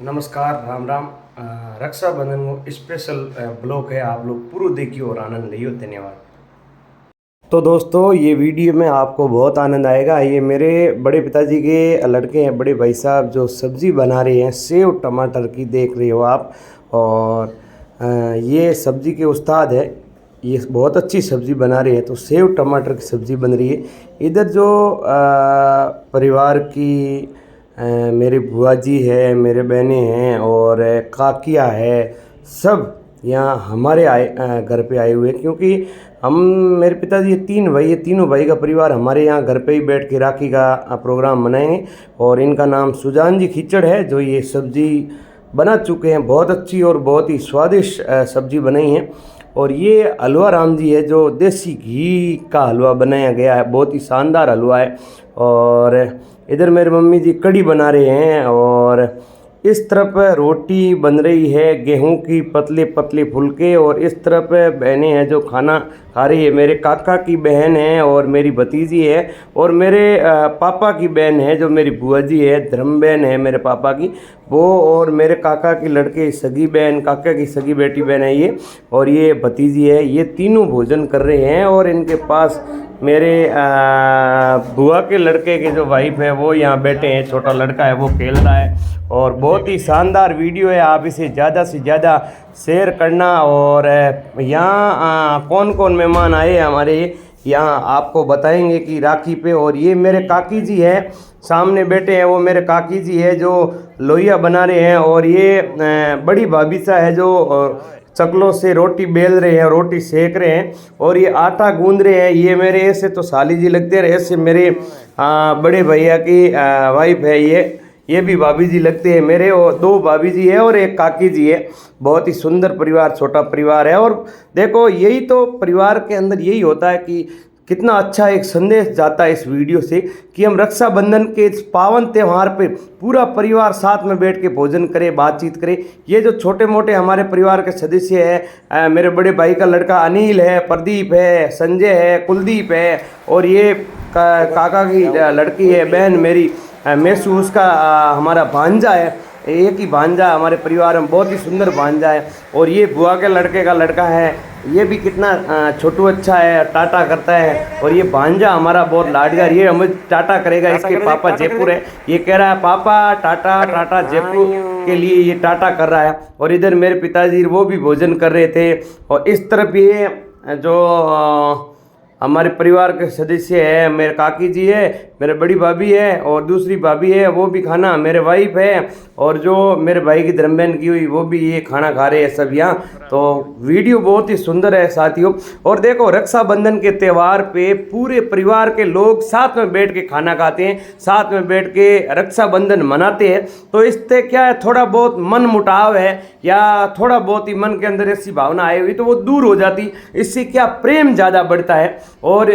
नमस्कार, राम राम। रक्षाबंधन को special blog है, आप लोग पूरा देखिए और आनंद लियो। धन्यवाद। तो दोस्तों, ये वीडियो में आपको बहुत आनंद आएगा। ये मेरे बड़े पिताजी के लड़के हैं, बड़े भाई साहब, जो सब्ज़ी बना रहे हैं सेव टमाटर की, देख रहे हो आप। और ये सब्ज़ी के उस्ताद है, ये बहुत अच्छी सब्ज़ी बना रहे हैं। तो सेव टमाटर की सब्ज़ी बन रही है। इधर जो परिवार की मेरी बुआ जी है, मेरे बहनें हैं और काकिया है, सब यहाँ हमारे घर पे आए हुए हैं। क्योंकि हम, मेरे पिताजी ये 3 भाई, ये तीनों भाई का परिवार हमारे यहाँ घर पे ही बैठ के राखी का प्रोग्राम मनाएंगे। और इनका नाम सुजान जी खिचड़ है, जो ये सब्ज़ी बना चुके हैं। बहुत अच्छी और बहुत ही स्वादिष्ट सब्ज़ी बनाई है। और ये हलवा राम जी है, जो देसी घी का हलवा बनाया गया है, बहुत ही शानदार हलवा है। और इधर मेरी मम्मी जी कढ़ी बना रहे हैं। और इस तरफ रोटी बन रही है गेहूं की, पतले पतले फुलके। और इस तरफ बहनें हैं जो खाना खा रही है। मेरे काका की बहन है और मेरी भतीजी है। और मेरे पापा की बहन है, जो मेरी बुआ जी है, धर्म बहन है मेरे पापा की, वो। और मेरे काका की लड़के सगी बहन, काका की सगी बेटी बहन है ये। और ये भतीजी है। ये तीनों भोजन कर रहे हैं। और इनके पास मेरे बुआ के लड़के के जो वाइफ है वो यहाँ बैठे हैं, छोटा लड़का है वो खेल रहा है। और बहुत ही शानदार वीडियो है, आप इसे ज़्यादा से ज़्यादा शेयर करना। और यहाँ कौन कौन मेहमान आए हमारे यहाँ आपको बताएंगे कि राखी पे। और ये मेरे काकी जी है, सामने बैठे हैं, वो मेरे काकी जी है जो लोहिया बना रहे हैं। और ये बड़ी भाभी सा है जो चकलों से रोटी बेल रहे हैं, रोटी सेक रहे हैं। और ये आटा गूंद रहे हैं। ये मेरे ऐसे तो साली जी लगते हैं, ऐसे मेरे बड़े भैया की वाइफ है ये भी भाभी जी लगते हैं मेरे। और 2 भाभी जी है और एक काकी जी है। बहुत ही सुंदर परिवार, छोटा परिवार है। और देखो, यही तो परिवार के अंदर यही होता है कि कितना अच्छा एक संदेश जाता है इस वीडियो से, कि हम रक्षाबंधन के इस पावन त्यौहार पे पूरा परिवार साथ में बैठ के भोजन करें, बातचीत करें। ये जो छोटे मोटे हमारे परिवार के सदस्य हैं, मेरे बड़े भाई का लड़का अनिल है, प्रदीप है, संजय है, कुलदीप है। और ये काका की लड़की है, बहन मेरी मेसू, उसका हमारा भांजा है, एक ही भांजा हमारे परिवार में, बहुत ही सुंदर भांजा है। और ये बुआ के लड़के का लड़का है, ये भी कितना छोटू अच्छा है, टाटा करता है। और ये भांजा हमारा बहुत लाडगा, ये हमें टाटा करेगा। इसके पापा जयपुर है, ये कह रहा है पापा टाटा टाटा, जयपुर के लिए ये टाटा कर रहा है। और इधर मेरे पिताजी वो भी भोजन कर रहे थे। और इस तरफ ये जो हमारे परिवार के सदस्य है, मेरे काकी जी है, मेरे बड़ी भाभी है और दूसरी भाभी है, वो भी खाना, मेरे वाइफ है। और जो मेरे भाई की धर्म बहन की हुई, वो भी ये खाना खा रहे हैं सब यहाँ। तो वीडियो बहुत ही सुंदर है साथियों। और देखो, रक्षाबंधन के त्यौहार पे पूरे परिवार के लोग साथ में बैठ के खाना खाते हैं, साथ में बैठ के रक्षाबंधन मनाते हैं। तो इससे क्या है, थोड़ा बहुत मन मुटाव है या थोड़ा बहुत ही मन के अंदर ऐसी भावना आई हुई तो वो दूर हो जाती। इससे क्या, प्रेम ज़्यादा बढ़ता है। और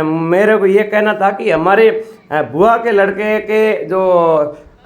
मेरे को ये कहना था कि हमारे बुआ के लड़के के जो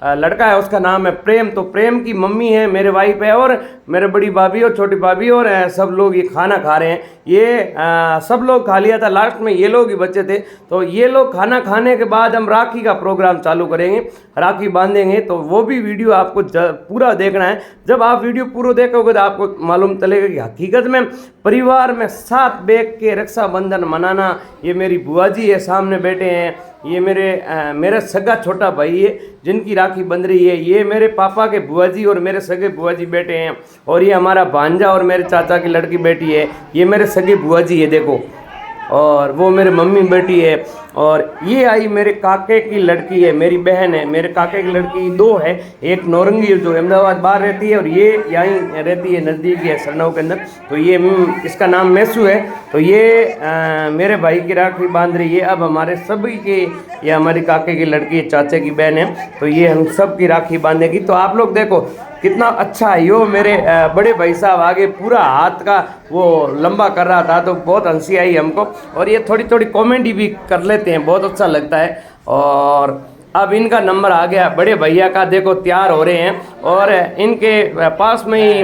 लड़का है उसका नाम है प्रेम। तो प्रेम की मम्मी है मेरे वाइफ है, और मेरे बड़ी भाभी और छोटी भाभी, और सब लोग ये खाना खा रहे हैं। ये सब लोग खा लिया था, लास्ट में ये लोग ही बचे थे। तो ये लोग खाना खाने के बाद हम राखी का प्रोग्राम चालू करेंगे, राखी बांधेंगे। तो वो भी वीडियो आपको पूरा देखना है। जब आप वीडियो पूरा देखोगे तो आपको मालूम चलेगा कि हकीकत में परिवार में साथ बैठ के रक्षाबंधन मनाना। ये मेरी बुआ जी है, सामने बैठे हैं। ये मेरा सगा छोटा भाई है जिनकी राखी बंध रही है। ये मेरे पापा के बुआ जी और मेरे सगे बुआ जी बैठे हैं। और ये हमारा भांजा और मेरे चाचा की लड़की बैठी है। ये मेरे सगे बुआ जी है, देखो। और वो मेरे मम्मी बैठी है। और ये आई मेरे काके की लड़की है, मेरी बहन है। मेरे काके की लड़की 2 है, एक नौरंगी जो अहमदाबाद बाहर रहती है, और ये यहीं रहती है, नज़दीक है सरनऊ के अंदर। तो ये इसका नाम मैसू है। तो ये मेरे भाई की राखी बांध रही है। अब हमारे सभी के, ये हमारी काके की लड़की, चाचे की बहन है, तो ये हम सब की राखी बांधेगी। तो आप लोग देखो कितना अच्छा है। यो मेरे बड़े भाई साहब आगे पूरा हाथ का वो लंबा कर रहा था, तो बहुत हंसी आई हमको। और ये थोड़ी थोड़ी कॉमेडी भी कर लेते हैं, बहुत अच्छा लगता है। और अब इनका नंबर आ गया बड़े भैया का, देखो तैयार हो रहे हैं। और इनके पास में ही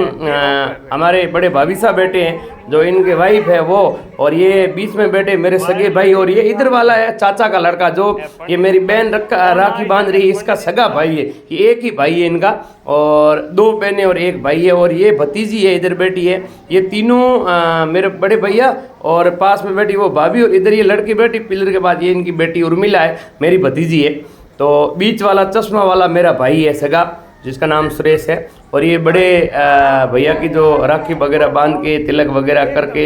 हमारे बड़े भाभी साहब बैठे हैं, जो इनके वाइफ है वो, और ये बीच में बैठे मेरे सगे भाई, और ये इधर वाला है चाचा का लड़का जो ये मेरी बहन राखी बांध रही है, इसका सगा भाई है, ये एक ही भाई है इनका, और 2 बहनें और 1 भाई है, और ये भतीजी है इधर बैठी है। ये तीनों मेरे बड़े भैया, और पास में बैठी वो भाभी, और इधर ये लड़की बैठी पिलर के बाद, ये इनकी बेटी उर्मिला है, मेरी भतीजी है। तो बीच वाला चश्मा वाला मेरा भाई है सगा, जिसका नाम सुरेश है। और ये बड़े भैया की जो राखी वगैरह बांध के तिलक वगैरह करके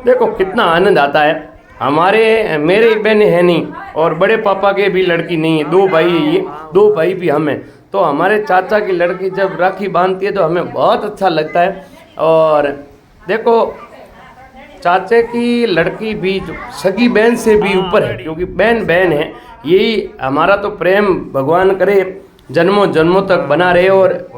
देखो कितना आनंद आता है। मेरे बहनें हैं नहीं, और बड़े पापा के भी लड़की नहीं है, 2 भाई है, ये 2 भाई भी हम हैं। तो हमारे चाचा की लड़की जब राखी बांधती है तो हमें बहुत अच्छा लगता है। और देखो चाचे की लड़की भी जो सगी बहन से भी ऊपर है, क्योंकि बहन बहन है। यही हमारा तो प्रेम भगवान करे जन्मों जन्मों तक बना रहे, और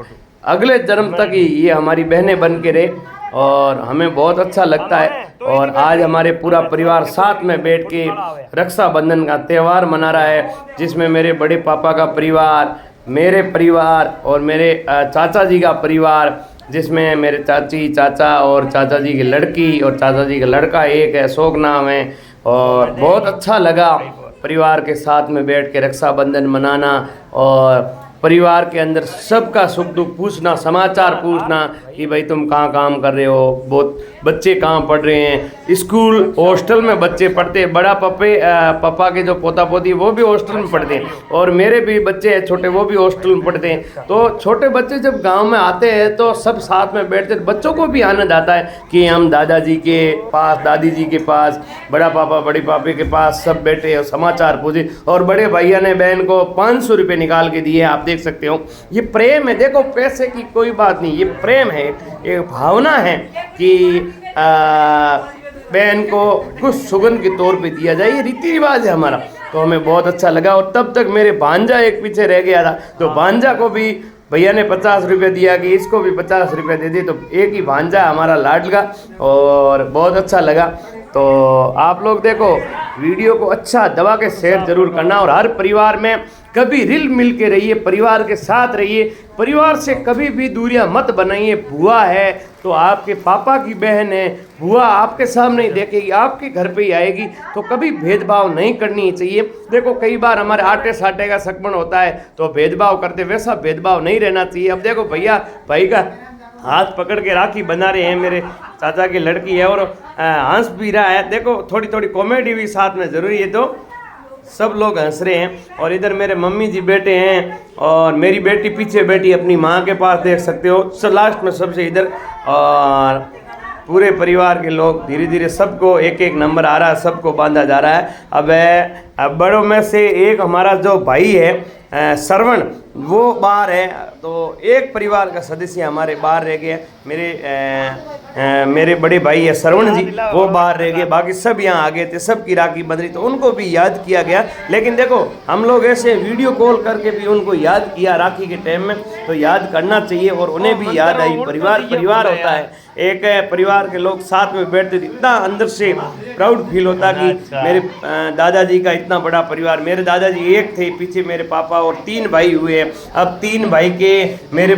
अगले जन्म तक ही ये हमारी बहनें बन के रहे, और हमें बहुत अच्छा लगता है। और आज हमारे पूरा परिवार साथ में बैठ के रक्षाबंधन का त्यौहार मना रहा है, जिसमें मेरे बड़े पापा का परिवार, मेरे परिवार और मेरे चाचा जी का परिवार, जिसमें मेरे चाची, चाचा और चाचा जी की लड़की और चाचा जी का लड़का एक है, अशोक नाम है। और बहुत अच्छा लगा परिवार के साथ में बैठ के रक्षाबंधन मनाना, और परिवार के अंदर सबका सुख दुख पूछना, समाचार पूछना कि भाई तुम कहाँ काम कर रहे हो, बहुत बच्चे कहाँ पढ़ रहे हैं, स्कूल हॉस्टल में बच्चे पढ़ते हैं। बड़ा पापा के जो पोता पोती वो भी हॉस्टल में पढ़ते हैं, और मेरे भी बच्चे हैं छोटे, वो भी हॉस्टल में पढ़ते हैं। तो छोटे बच्चे जब गांव में आते हैं तो सब साथ में बैठते, बच्चों को भी आनंद आता है कि हम दादाजी के पास, दादी जी के पास, बड़ा पापा बड़ी पापी के पास सब बैठे और समाचार पूछे। और बड़े भैया ने बहन को 500 रुपये निकाल के दिए, आप देख सकते हो। ये प्रेम है, देखो पैसे की कोई बात नहीं, ये प्रेम है, एक भावना है कि बहन को कुछ सुगंध के तौर पे दिया जाए, ये रीति रिवाज है हमारा। तो हमें बहुत अच्छा लगा। और तब तक मेरे भांजा एक पीछे रह गया था, तो भांजा को भी भैया ने 50 रुपये दिया कि इसको भी 50 रुपये दे दे। तो एक ही भांजा हमारा लाडला, और बहुत अच्छा लगा। तो आप लोग देखो वीडियो को अच्छा दबा के शेयर जरूर करना, और हर परिवार में कभी रिल मिल के रहिए, परिवार के साथ रहिए, परिवार से कभी भी दूरियां मत बनाइए। बुआ है तो आपके पापा की बहन है, बुआ आपके सामने ही देखेगी, आपके घर पे ही आएगी, तो कभी भेदभाव नहीं करनी चाहिए। देखो कई बार हमारे आटे साटे का सकमन होता है तो भेदभाव करते, वैसा भेदभाव नहीं रहना चाहिए। अब देखो भैया भाई का हाथ पकड़ के राखी बना रहे हैं, मेरे चाचा की लड़की है, और हंस भी रहा है। देखो थोड़ी थोड़ी कॉमेडी भी साथ में ज़रूरी है, तो सब लोग हंस रहे हैं। और इधर मेरे मम्मी जी बैठे हैं, और मेरी बेटी पीछे बैठी अपनी माँ के पास, देख सकते हो। लास्ट में सबसे इधर, और पूरे परिवार के लोग धीरे धीरे सबको एक एक नंबर आ रहा है, सबको बांधा जा रहा है। अब बड़ों में से एक हमारा जो भाई है श्रवण, वो बाहर है, तो एक परिवार का सदस्य हमारे बाहर रह गए। मेरे बड़े भाई है श्रवण जी, वो बाहर रह गए, बाकी सब यहाँ आ गए थे, सबकी राखी बंध रही, तो उनको भी याद किया गया। लेकिन देखो हम लोग ऐसे वीडियो कॉल करके भी उनको याद किया राखी के टाइम में, तो याद करना चाहिए, और उन्हें भी याद आई। परिवार होता है, एक परिवार के लोग साथ में बैठते थे, इतना अंदर से प्राउड फील होता कि मेरे दादाजी का इतना बड़ा परिवार। मेरे दादाजी एक थे, पीछे मेरे पापा और 3 भाई हुए। अब 3 भाई के मेरे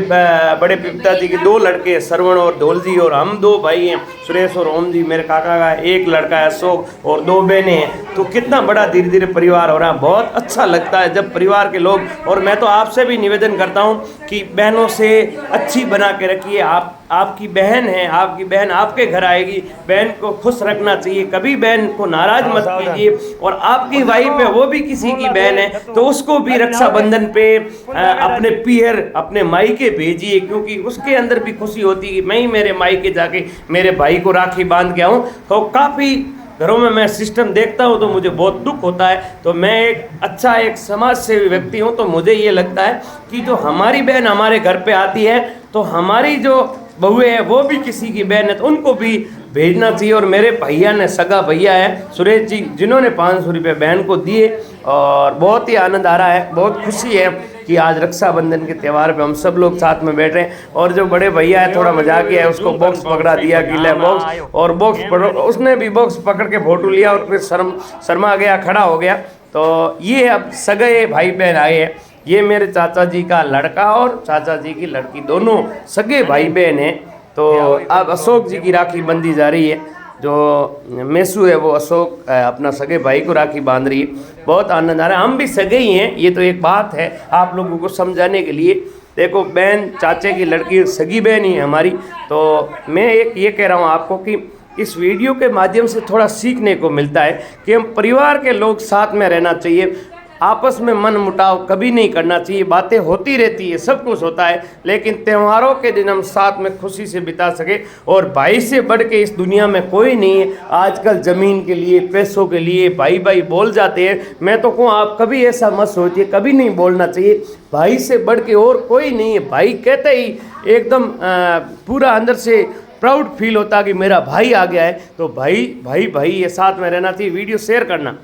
बड़े पिताजी के 2 लड़के, श्रवण और धौलजी, और हम 2 भाई हैं, सुरेश और ओम जी। मेरे काका का 1 लड़का है अशोक, और 2 बहनें हैं। तो कितना बड़ा धीरे धीरे परिवार हो रहा है। बहुत अच्छा लगता है जब परिवार के लोग, और मैं तो आपसे भी निवेदन करता हूँ कि बहनों से अच्छी बना के रखिए। आपकी बहन है, आपकी बहन आपके घर आएगी, बहन को खुश रखना चाहिए, कभी बहन को नाराज मत कीजिए। और आपकी वाइफ है, वो भी किसी की बहन है, तो उसको भी रक्षाबंधन पे अपने पीहर, अपने मायके भेजिए, क्योंकि उसके अंदर भी खुशी होती है कि मैं ही मेरे मायके जाके मेरे भाई को राखी बांध के आऊँ। तो काफ़ी घरों में मैं सिस्टम देखता हूँ तो मुझे बहुत दुख होता है। तो मैं एक समाज सेवी व्यक्ति हूँ, तो मुझे ये लगता है कि जो हमारी बहन हमारे घर पे आती है, तो हमारी जो बहुएं हैं वो भी किसी की बहन है, तो उनको भी भेजना चाहिए। और मेरे भैया ने, सगा भैया है सुरेश जी, जिन्होंने 500 रुपये बहन को दिए, और बहुत ही आनंद आ रहा है, बहुत खुशी है कि आज रक्षाबंधन के त्यौहार पे हम सब लोग साथ में बैठ रहे हैं। और जो बड़े भैया है, थोड़ा मजाक किया है, उसको बॉक्स पकड़ा दिया कि ले बॉक्स, और बॉक्स पकड़ो, उसने भी बॉक्स पकड़ के फोटो लिया, और फिर शर्मा गया, खड़ा हो गया। तो ये अब सगे भाई बहन आए हैं, ये मेरे चाचा जी का लड़का और चाचा जी की लड़की, दोनों सगे भाई बहन हैं। तो अब अशोक जी की राखी बंधी जा रही है। जो मेसू है वो अशोक अपना सगे भाई को राखी बांध रही है। बहुत आनंद आ रहा है। हम भी सगे ही हैं, ये तो एक बात है आप लोगों को समझाने के लिए। देखो बहन चाचे की लड़की सगी बहन ही है हमारी। तो मैं एक ये कह रहा हूँ आपको कि इस वीडियो के माध्यम से थोड़ा सीखने को मिलता है कि हम परिवार के लोग साथ में रहना चाहिए, आपस में मन मुटाव कभी नहीं करना चाहिए। बातें होती रहती है, सब कुछ होता है, लेकिन त्योहारों के दिन हम साथ में खुशी से बिता सके। और भाई से बढ़ के इस दुनिया में कोई नहीं है। आजकल ज़मीन के लिए, पैसों के लिए भाई भाई बोल जाते हैं। मैं तो कहूँ आप कभी ऐसा मत सोचिए, कभी नहीं बोलना चाहिए। भाई से बढ़ के और कोई नहीं है। भाई कहते ही एकदम पूरा अंदर से प्राउड फील होता कि मेरा भाई आ गया है। तो भाई भाई भाई ये साथ में रहना चाहिए। वीडियो शेयर करना।